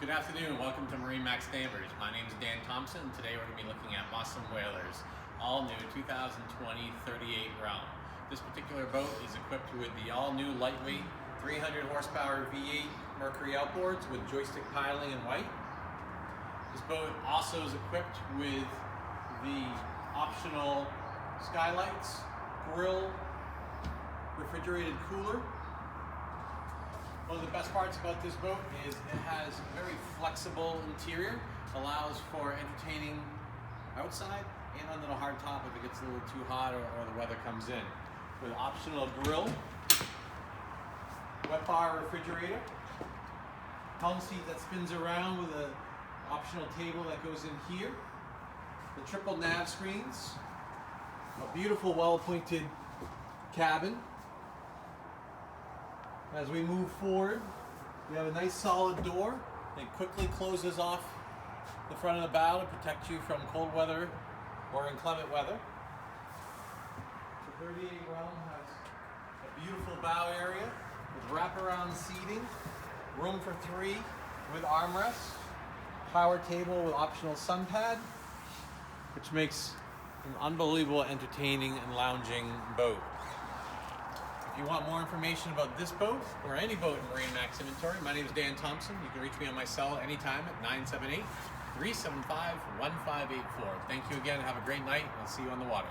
Good afternoon, welcome to MarineMax Danvers. My name is Dan Thompson, and today we're going to be looking at Boston Whalers, all new 2020 38 Realm. This particular boat is equipped with the all new lightweight 300 horsepower V8 Mercury outboards with joystick piling in white. This boat also is equipped with the optional skylights, grill, refrigerated cooler. One of the best parts about this boat is it has a very flexible interior, allows for entertaining outside and under the hard top if it gets a little too hot or the weather comes in. With optional grill, wet bar refrigerator, helm seat that spins around with an optional table that goes in here, the triple nav screens, a beautiful well-appointed cabin. As we move forward, we have a nice solid door. It quickly closes off the front of the bow to protect you from cold weather or inclement weather. The 38 Realm has a beautiful bow area with wraparound seating, room for 3 with armrests, power table with optional sun pad, which makes an unbelievable entertaining and lounging boat. If you want more information about this boat or any boat in MarineMax inventory, my name is Dan Thompson. You can reach me on my cell anytime at 978-375-1584. Thank you again. Have a great night. I'll see you on the water.